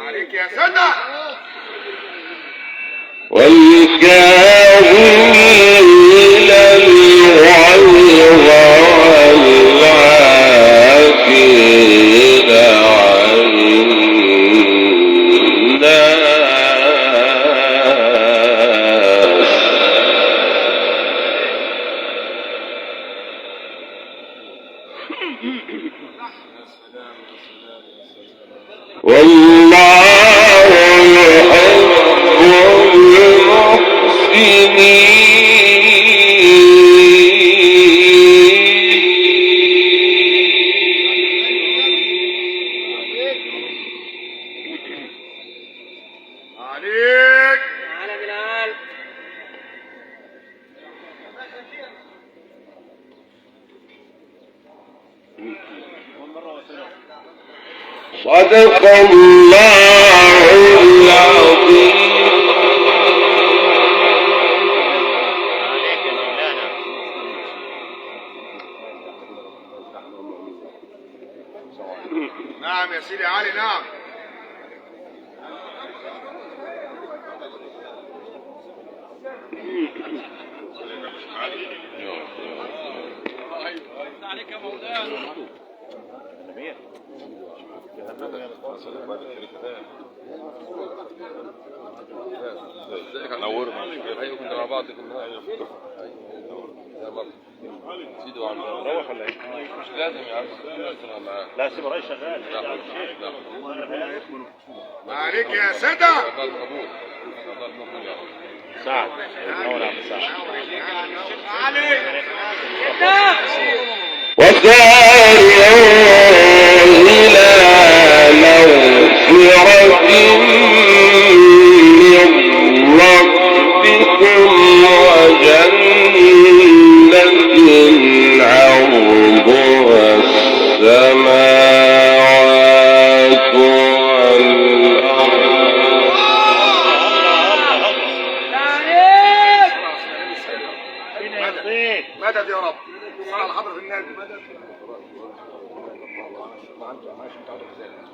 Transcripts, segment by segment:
عليك يا سيدنا. والكاظمين الغيظ والعافين عن الناس والله يحب المحسنين عليك على بلال. صدق الله العظيم. عليك يا مولانا. نعم يا سيدي علي نعم. عليك يا مولانا. نورنا. ايوه كنا مع بعض كنا. سيدي وعم نروح ولا ايه؟ مش لازم يا عم. لا سيب الرئيس شغال. عليك يا سادة. سعد. علي. وسارعوا إلى مغفرة من ربكم وجنة عرضها السماوات والأرض. مدد يا رب. صلى على حضرة النبي. مدد.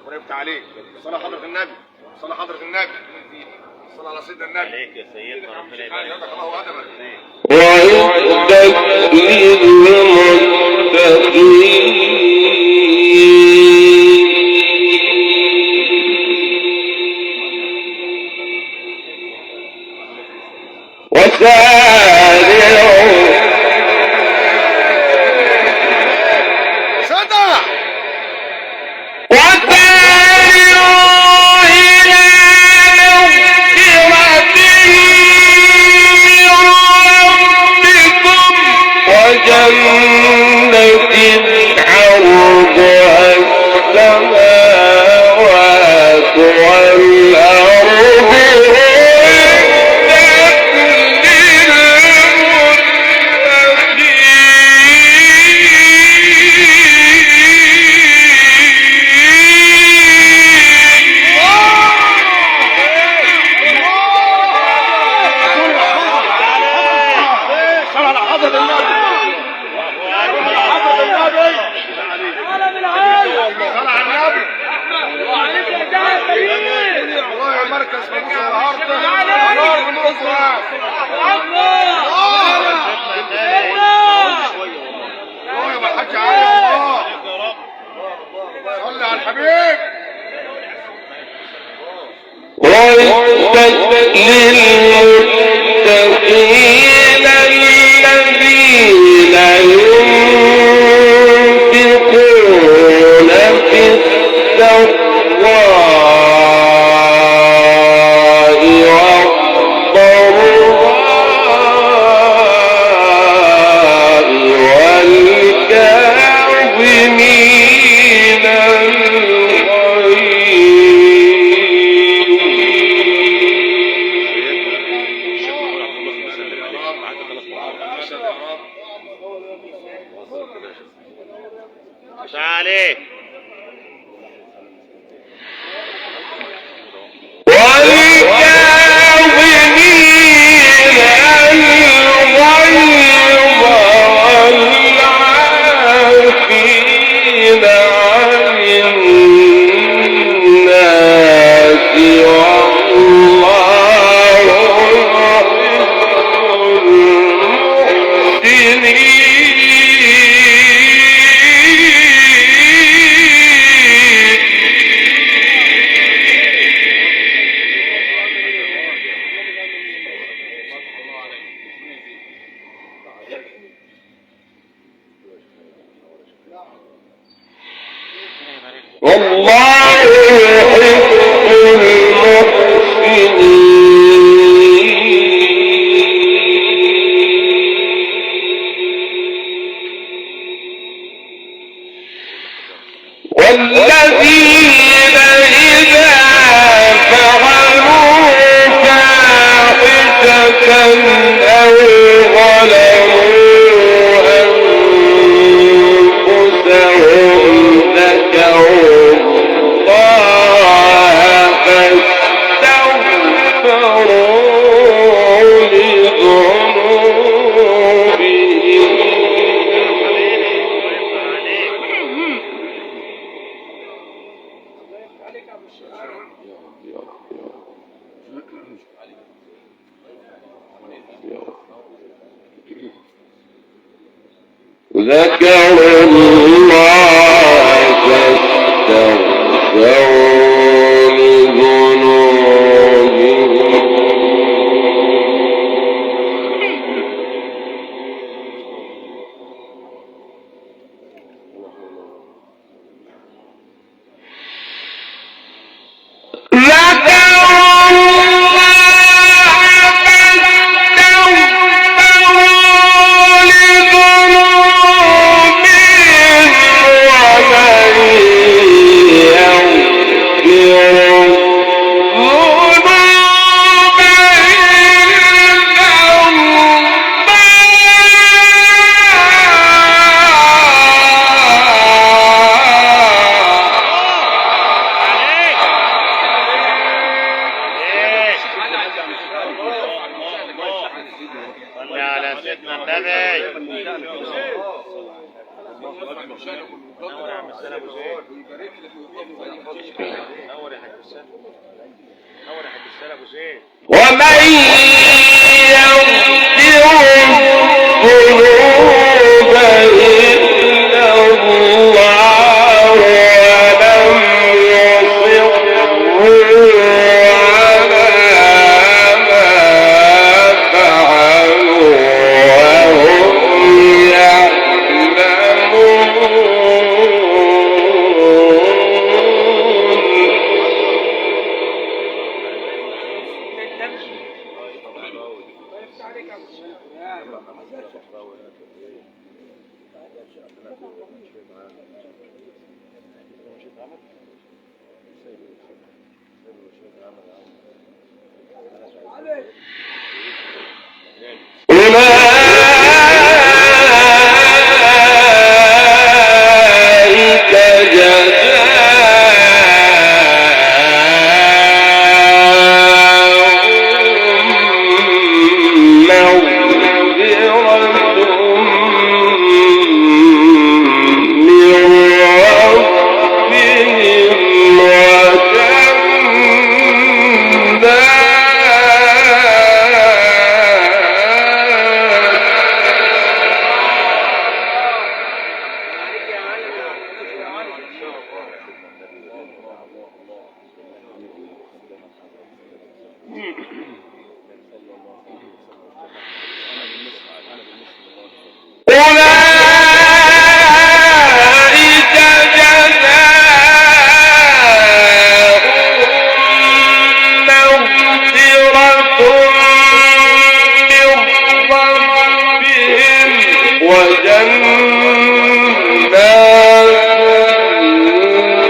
ورفت عليك. صلى حضرة النبي. صلى حضرة النبي. صلى على سيدنا النبي. عليك يا سيدنا ربنا يبارك. جزاك الله أدبا. وعدت للمتقين وسارعوا سادة. وسارعوا إلى مغفرة من ربكم وجنة عرضها السماوات والأرض مركز مبوس النهارده نار من القرآن. الله يا الحاج علي. الله صل على الحبيب. وعدت للمتقين الذين ينفقون في السراء والضراء والكاظمين الغيظ والذين إذا فعلوا فاحشة أو ظلموا أنفسهم ذكروا الله فاستغفروا لذنوبهم ذكروا الله فاستغفروا لذنوبهم صلي على سيدنا النبي. نور يا عم السلام ابو زيد. نور يا حاج السلام. نور يا حاج السلام ابو زيد. ومن يغفر الذنوب إلا الله ولم يصروا على ما فعلوا وهم أولئك جزاؤهم مغفرة من ربهم أولئك جزاؤهم مغفرة من ربهم وجنات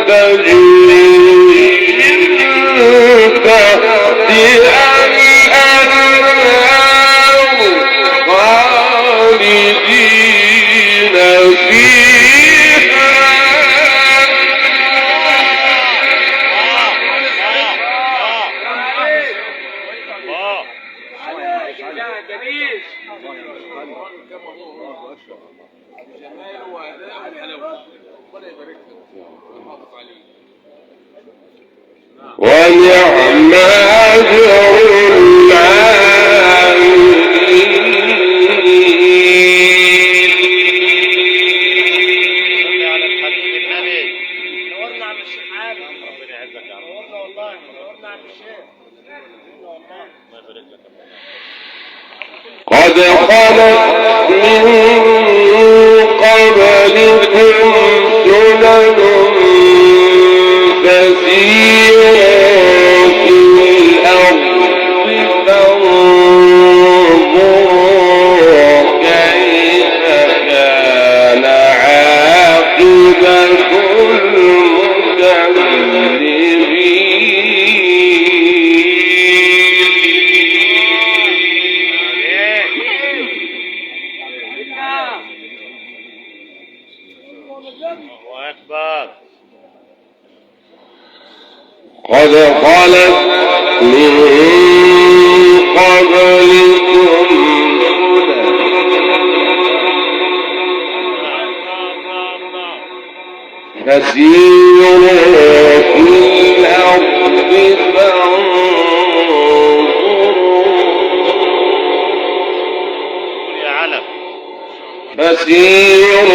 تجري من تحتها الأنهار خالدين فيها ونعم أجر العاملين. على الحبيب النبي. نورنا عم الشيخ عادل. ربنا يعزك يا رب. نورنا والله. نورنا عم الشيخ. والله. الله يبارك لك. قد خلت من قبلكم سنن فسيروا في الأرض قد خلت من قبلكم فسيروا في الأرض فسيروا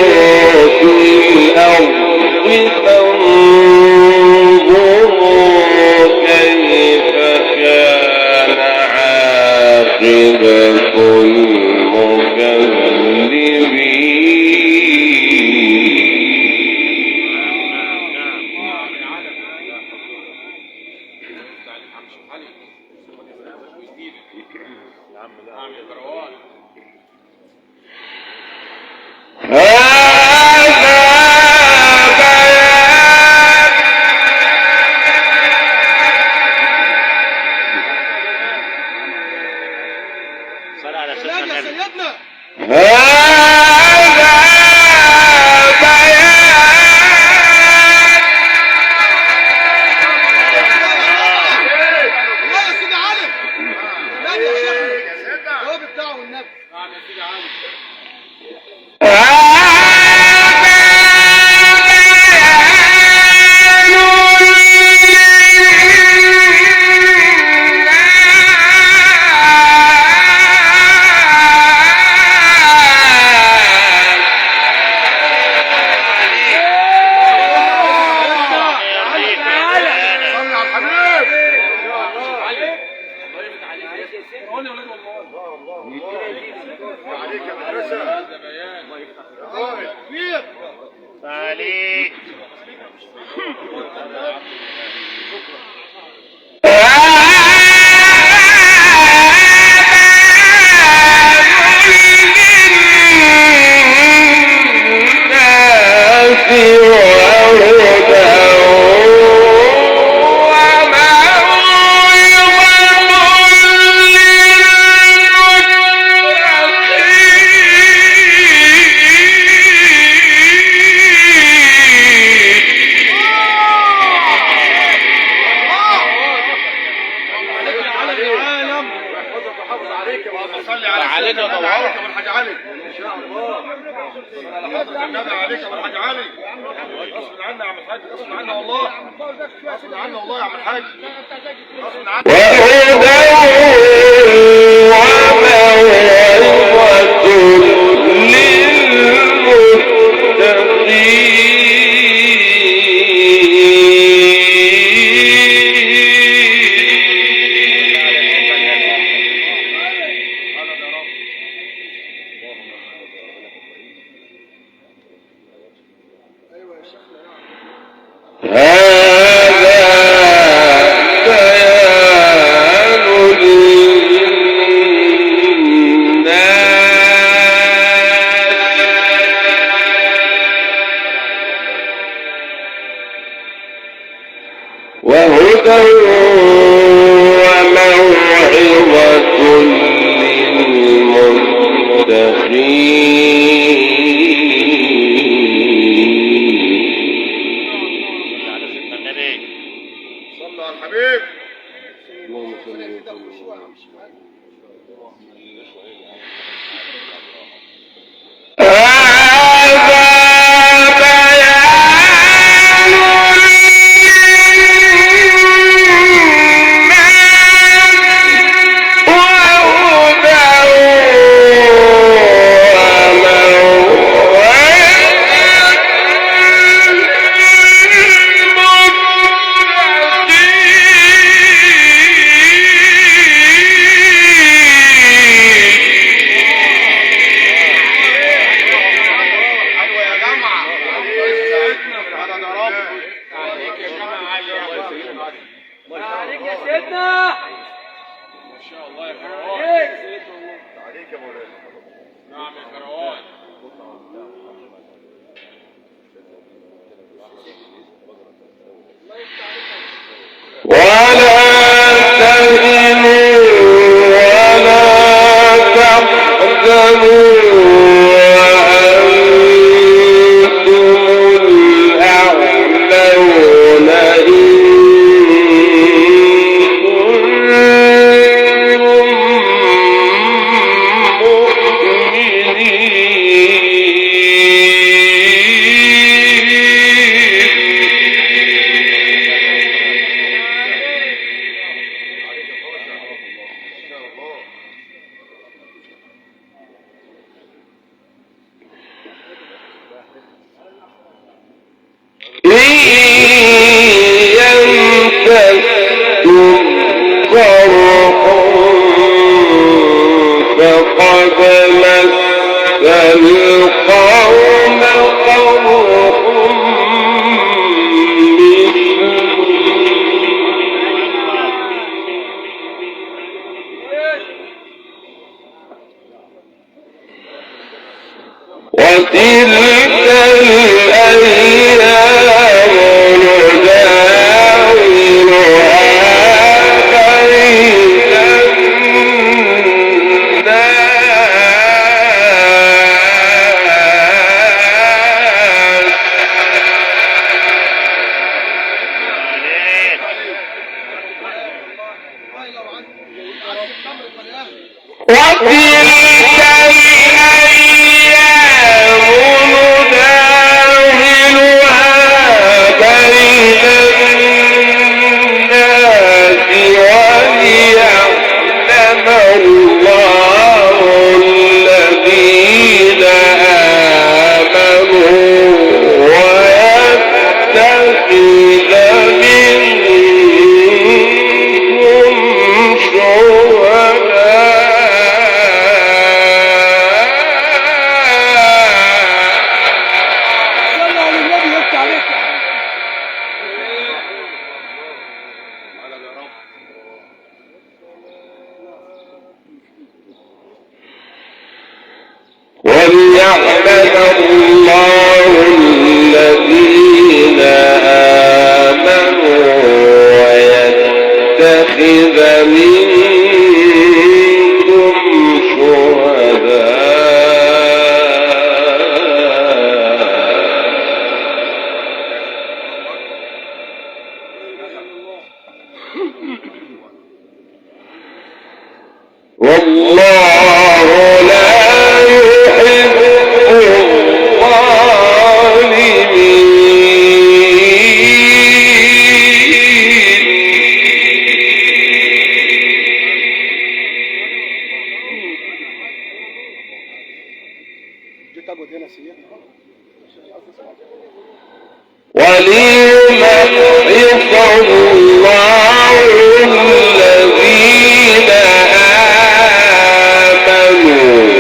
في الأرض فانظروا كيف كان عاقبة المكذبين. قد مس القوم قرح وتلك الأيام نداولها بين الناس وتلك الأيام نداولها بين الناس وليعلم الله الذين آمنوا ويتخذ منكم وليعلم الله الذين آمنوا ويتخذ منكم شهداء والله لا يحب وليمحص الله الذين آمنوا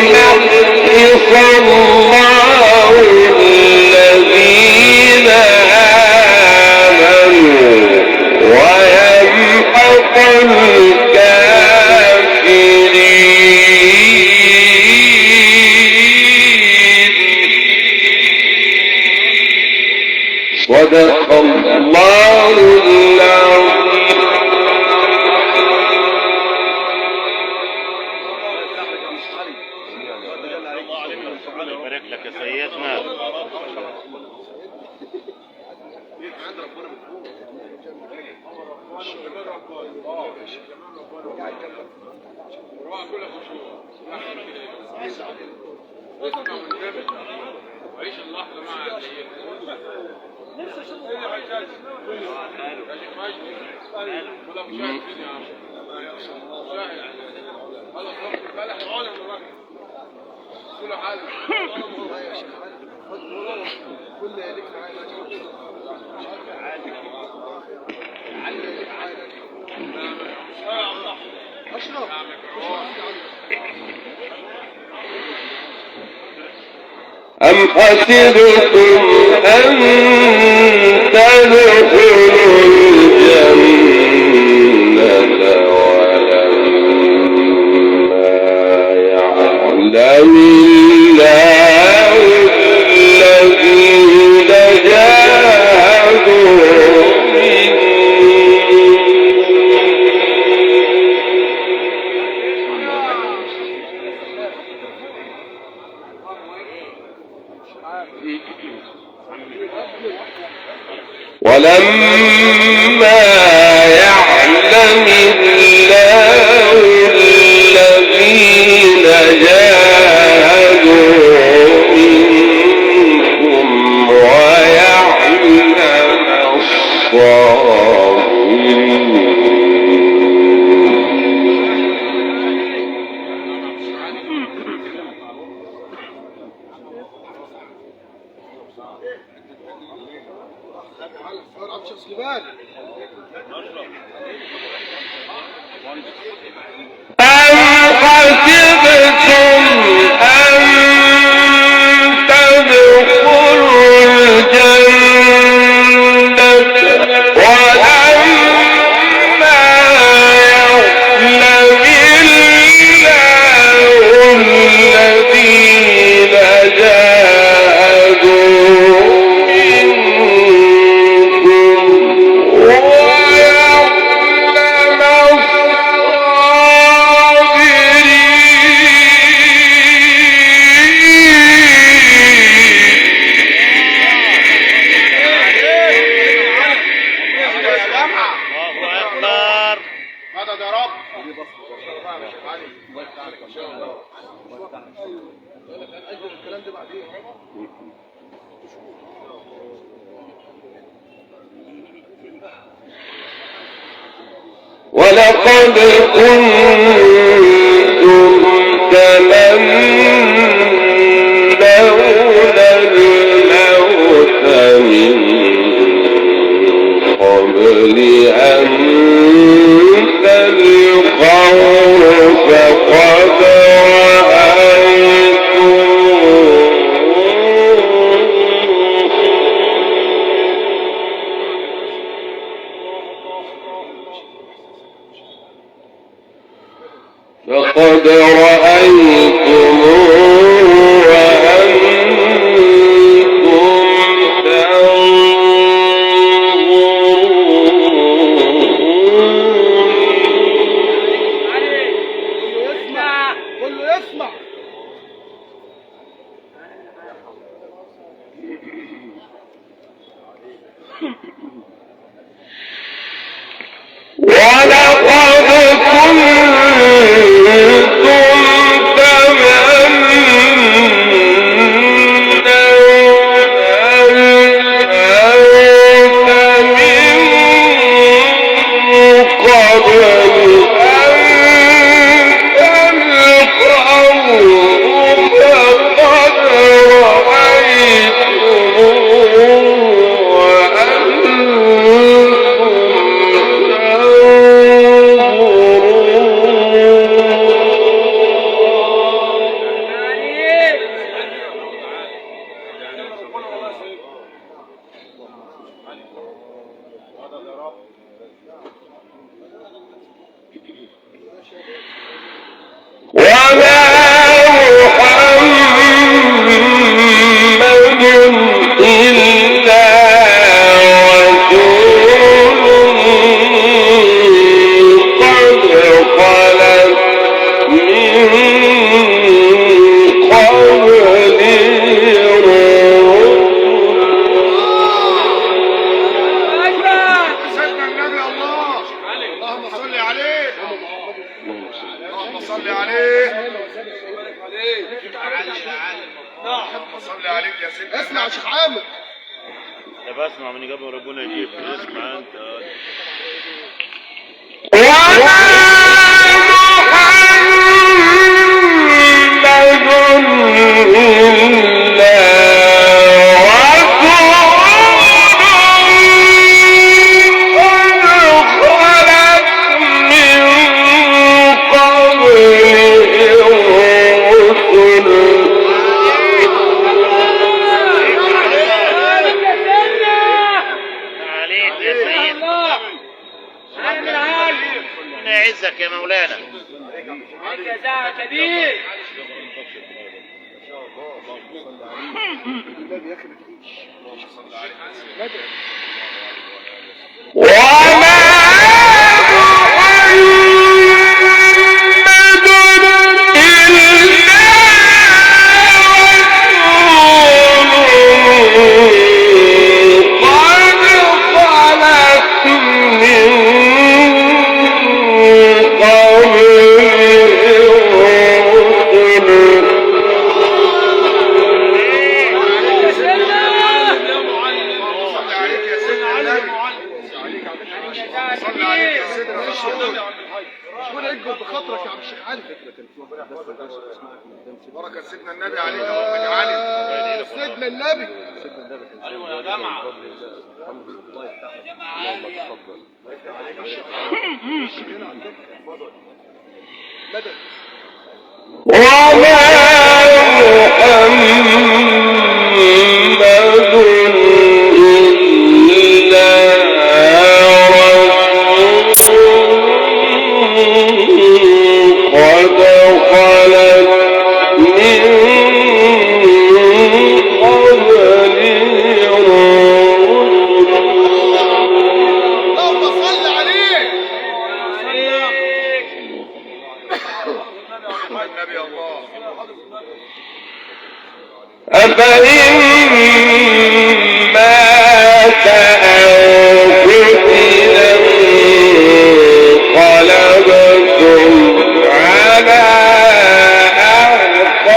وليمحص الله الذين آمنوا ويمحق الكافرين صدق الله العظيم. يبارك لك يا سيدنا. وعيش اللحظة مع أم حسبتم أن تدخلوا الجنة ولما يعلم الله الذين جاهدوا ولما يعلم الله الذين جاهدوا منكم ويعلم الصابرين ولقد كنتم تمنون الموت من قبل أن تلقوه فقد رأيتموه وأنتم كله يسمع. اسمع يا شيخ عامر. لا بسمع من قبل ربنا يجيب. اسمع انت. يعزك يا مولانا. جزاء كبير. بركة سيدنا النبي عليه. سيدنا النبي. ايوه يا جماعه. الحمد لله. اللهم تفضل. وما أفإن مات أو قتل انقلبتم على أعقابكم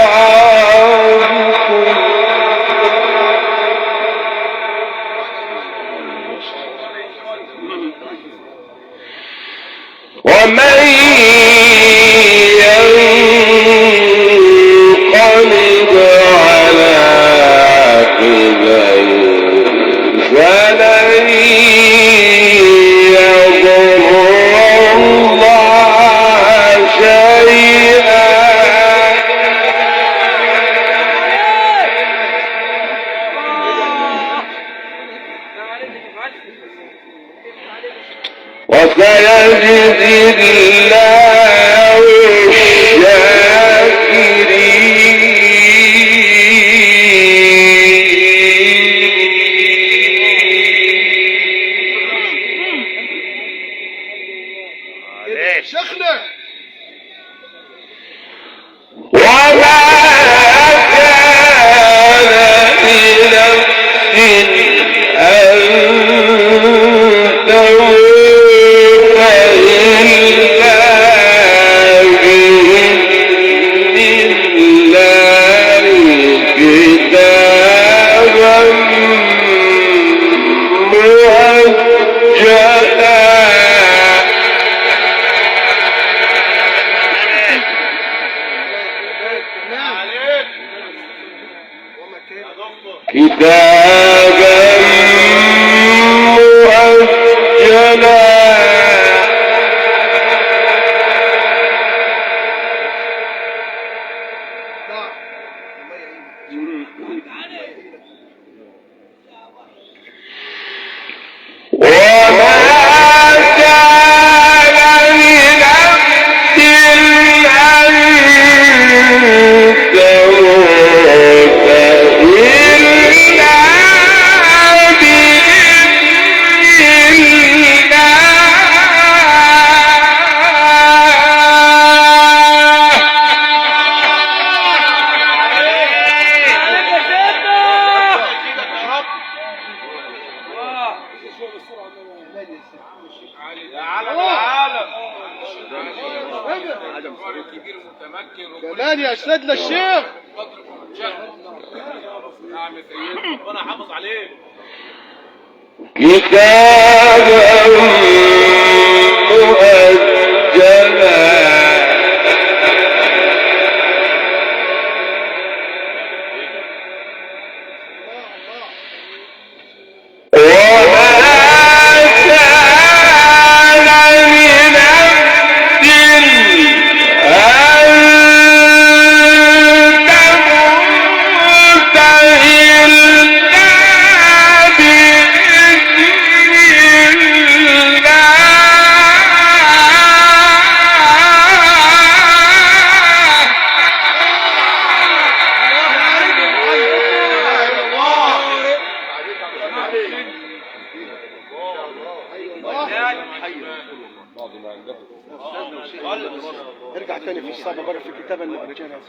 ومن ينقلب على عقبيه فلن يضر الله شيئا وسيجزي الله الشاكرين. شيخنا وما كان لنفس أن تموت إلا بإذن الله كتابا مؤجلا. كتابا مؤجلا وما كان لنفس أن تموت إلا بإذن كمان يا سيدنا الشيخ. ربنا حافظ عليك. كتابا مؤجلا وما كان لنفس أن تموت إلا بإذن ارجع تاني في الصعبة بره في الكتابة اللي بتجينا.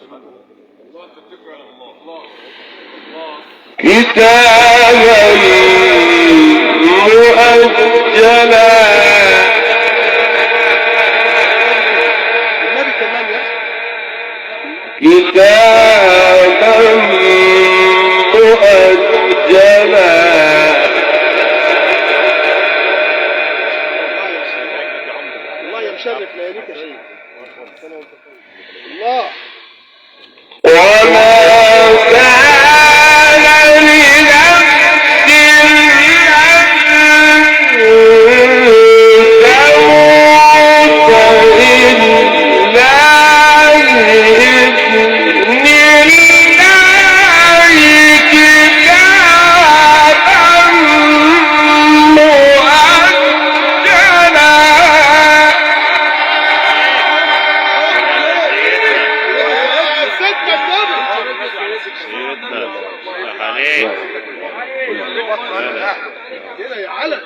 كتابا مؤجلا النبي كمان يا كتابا مؤجلا الله يا مشرف لياليك يا شيخ. الله وما كان لنفس عليك. كده يا علم.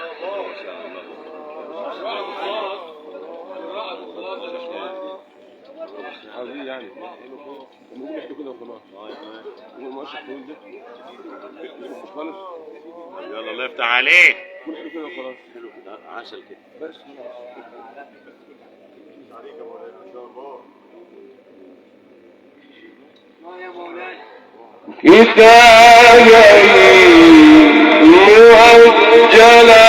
عايزين يعني نقول احنا كده وخلاص. نقول ماشي تقول ده مش خالص. يلا الله يفتح عليك. نقول احنا كده وخلاص. عسل كده. بس كتابا مؤجلا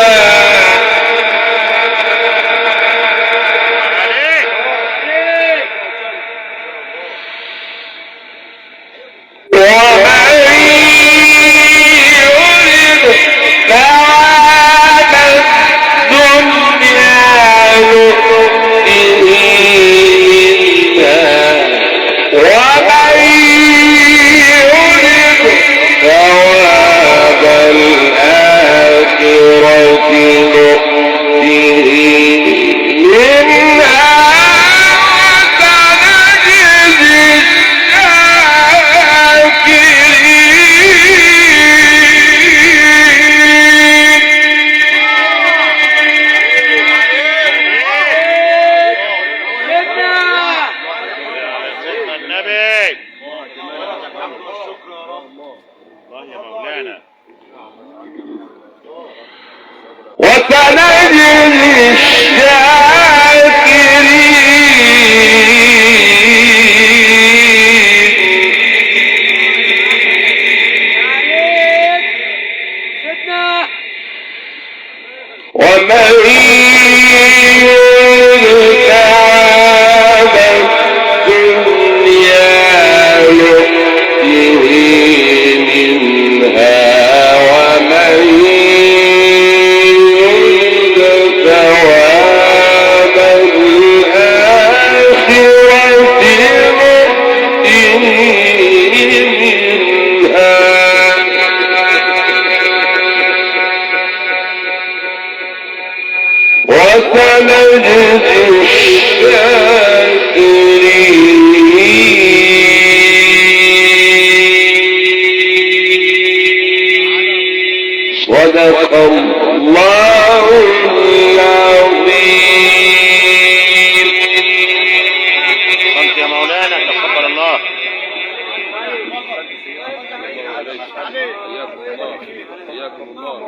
صدق الله العظيم. صلت يا مولانا تقبل الله. حياكم الله حياكم الله.